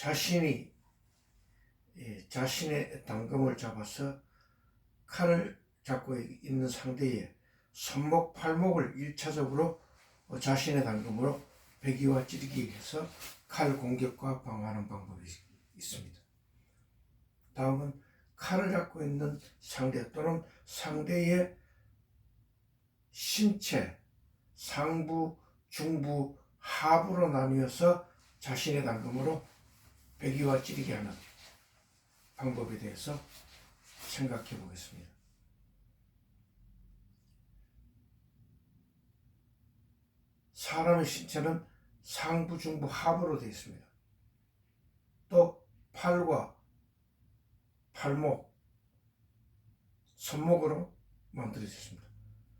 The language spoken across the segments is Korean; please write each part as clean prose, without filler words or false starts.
자신이 자신의 당금을 잡아서 칼을 잡고 있는 상대의 손목, 팔목을 1차적으로 자신의 당금으로 베기와 찌르기 해서 칼 공격과 방어하는 방법이 있습니다. 다음은 칼을 잡고 있는 상대 또는 상대의 신체 상부, 중부, 하부로 나뉘어서 자신의 당금으로 베기와 찌르기 하는 방법에 대해서 생각해 보겠습니다. 사람의 신체는 상부, 중부, 하부로 되어 있습니다. 또 팔과 팔목, 손목으로 만들어졌습니다.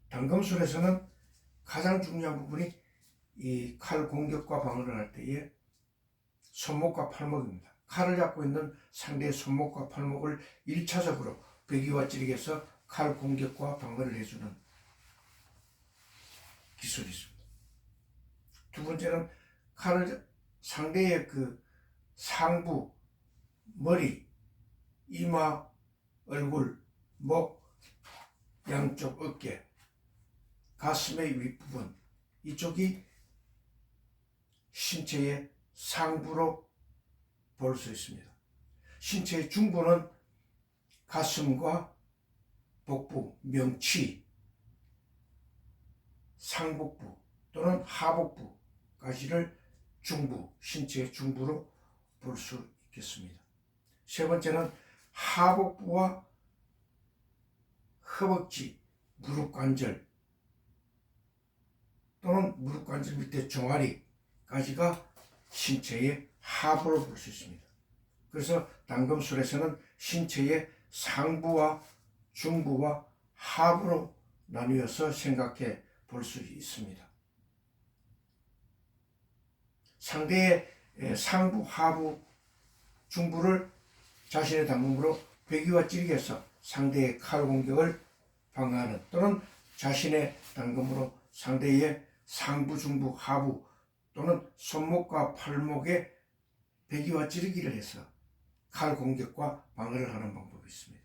당금술에서는 가장 중요한 부분이 이 칼 공격과 방어를 할 때의 손목과 팔목입니다. 칼을 잡고 있는 상대의 손목과 팔목을 1차적으로 베기와 찌르기해서 칼 공격과 방어를 해주는 기술이 있습니다. 두 번째는 칼을 상대의 그 상부, 머리, 이마, 얼굴, 목, 양쪽 어깨, 가슴의 윗부분, 이쪽이 신체의 상부로 볼 수 있습니다. 신체의 중부는 가슴과 복부, 명치, 상복부 또는 하복부까지를 중부, 신체의 중부로 볼 수 있겠습니다. 세 번째는 하복부와 허벅지, 무릎관절 또는 무릎관절 밑에 종아리까지가 신체의 하부로 볼 수 있습니다. 그래서 당금술에서는 신체의 상부와 중부와 하부로 나누어서 생각해 볼 수 있습니다. 상대의 상부, 하부, 중부를 자신의 당금으로 베기와 찌르기해서 상대의 칼 공격을 방어하는 또는 자신의 당금으로 상대의 상부, 중부, 하부 또는 손목과 팔목에 베기와 찌르기를 해서 칼 공격과 방어를 하는 방법이 있습니다.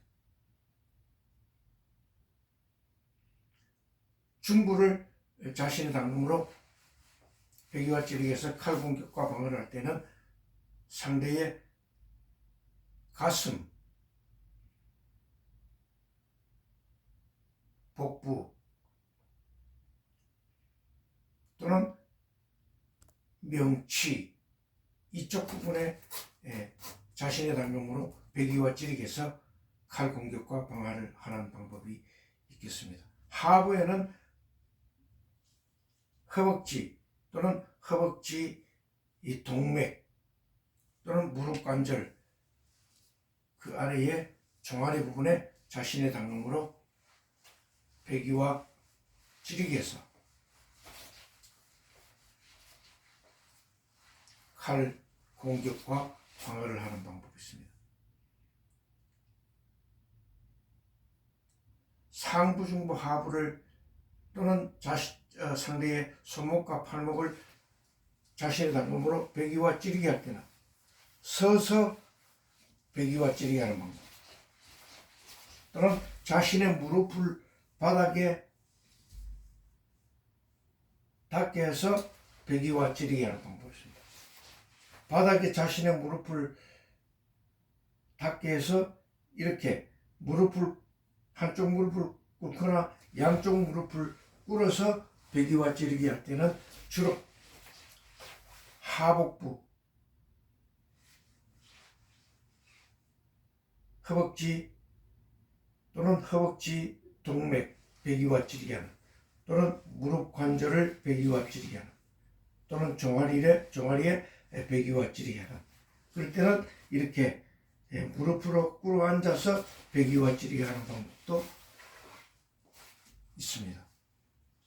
중부를 자신의 당금으로 베기와 찌르기해서 칼 공격과 방어를 할 때는 상대의 가슴, 복부 또는 명치 이쪽 부분에 자신의 당금으로 베기와 찌르기해서 칼 공격과 방어를 하는 방법이 있겠습니다. 하부에는 허벅지 또는 허벅지 이 동맥 또는 무릎 관절 그 아래의 종아리 부분에 자신의 당금으로 베기와 찌르기해서 칼 공격과 방어를 하는 방법이 있습니다. 상부, 중부, 하부를 또는 상대의 손목과 팔목을 자신의 당금으로 베기와 찌르기 할 때는 서서 베기와 찌르기 하는 방법 또는 자신의 무릎을 바닥에 닿게 해서 베기와 찌르기 하는 방법이 있습니다. 바닥에 자신의 무릎을 닿게 해서 이렇게 무릎을 한쪽 무릎을 꿇거나 양쪽 무릎을 꿇어서 베기와 찌르기 할 때는 주로 하복부, 허벅지 또는 허벅지 동맥 베기와 찌르기 하는 또는 무릎 관절을 베기와 찌르기 하는 또는 종아리에 베기와 찌르기 하는 그럴 때는 이렇게 무릎으로 꿇어 앉아서 베기와 찌르기 하는 방법도 있습니다.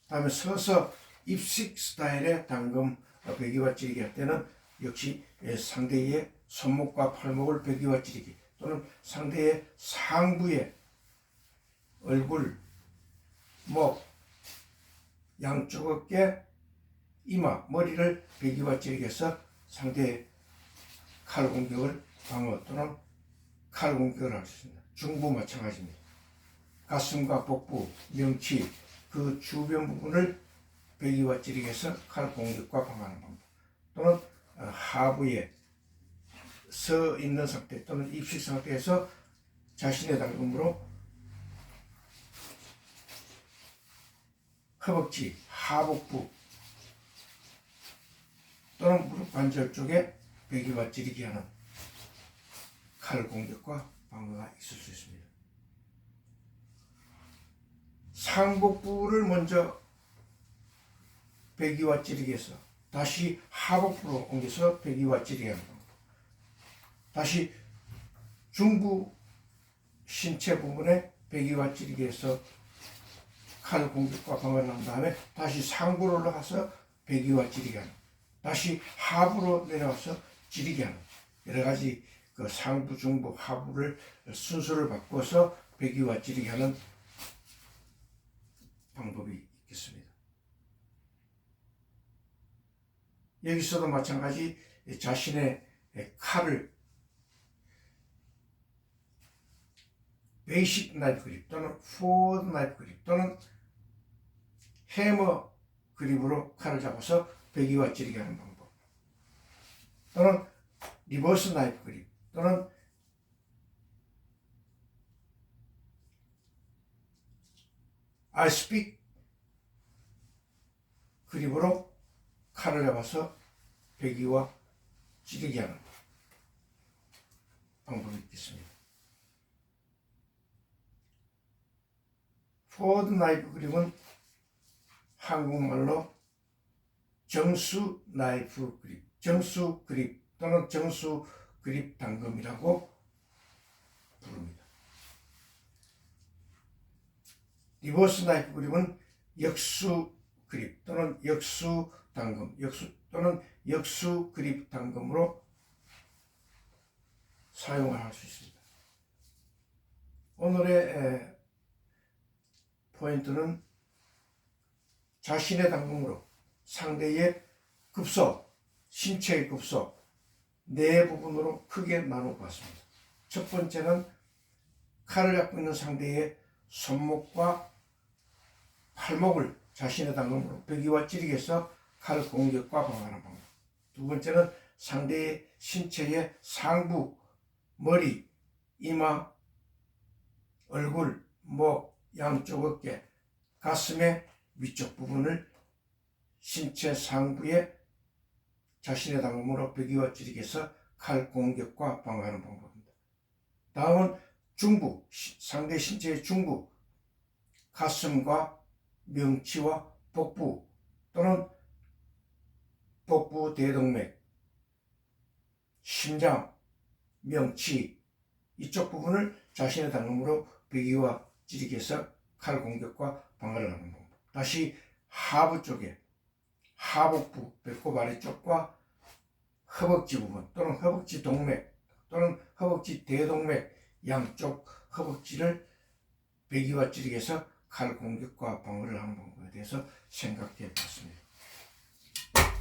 다음에 서서 입식 스타일의 당금 베기와 찌르기 할 때는 역시 상대의 손목과 팔목을 베기와 찌르기 또는 상대의 상부에 얼굴, 목, 양쪽 어깨, 이마, 머리를 베기와 찌르기 해서 상대의 칼 공격을 방어 또는 칼 공격을 할 수 있습니다. 중부 마찬가지입니다. 가슴과 복부, 명치, 그 주변 부분을 베기와 찌르기해서 칼 공격과 방어하는 방법, 또는 하부에 서 있는 상태 또는 입식 상태에서 자신의 당금으로 허벅지, 하복부 또는 무릎 관절 쪽에 베기와 찌르기 하는 칼 공격과 방어가 있을 수 있습니다. 상복부를 먼저 베기와 찌르기 해서 다시 하복부로 옮겨서 베기와 찌르기 하는 방법, 다시 중부 신체 부분에 베기와 찌르기 해서 칼 공격과 방어를 한 다음에 다시 상부로 올라가서 베기와 찌르기 하는, 다시 하부로 내려와서 찌르기 하는, 여러 가지 그 상부, 중부, 하부를 순서를 바꿔서 베기와 찌르기 하는 방법이 있겠습니다. 여기서도 마찬가지 자신의 칼을 베이식 나이프 그립 또는 포워드 나이프 그립 또는 해머 그립으로 칼을 잡아서 베기와 찌르기 하는 방법, 또는 리버스 나이프 그립 또는 아이스픽 그립으로 칼을 잡아서 베기와 찌르기 하는 방법이 있겠습니다. 포워드 나이프 그립은 한국말로 정수 나이프 그립, 정수 그립 또는 정수 그립 당금이라고 부릅니다. 리버스 나이프 그립은 역수 그립 또는 역수 당금, 또는 역수 그립 당금으로 사용을 할 수 있습니다. 오늘의 포인트는 자신의 당금으로 상대의 급소, 신체의 급소 네 부분으로 크게 나눠 보았습니다. 첫 번째는 칼을 잡고 있는 상대의 손목과 팔목을 자신의 당금으로 베기와 찌르기 해서 칼 공격과 방어하는 방법. 두 번째는 상대의 신체의 상부, 머리, 이마, 얼굴, 목, 양쪽 어깨, 가슴의 위쪽 부분을 신체 상부에 자신의 당금으로 베기와 찌르기 해서 칼 공격과 방어하는 방법입니다. 다음은 중부, 상대 신체의 중부, 가슴과 명치와 복부 또는 복부 대동맥, 심장, 명치 이쪽 부분을 자신의 당금으로 베기와 찌르기 해서 칼 공격과 방어를 하는 방법. 다시 하부 쪽에 하복부, 배꼽 아래쪽과 허벅지 부분 또는 허벅지 동맥 또는 허벅지 대동맥 양쪽 허벅지를 베기와 찌르기 해서 칼 공격과 방어를 하는 방법에 대해서 생각해 봤습니다.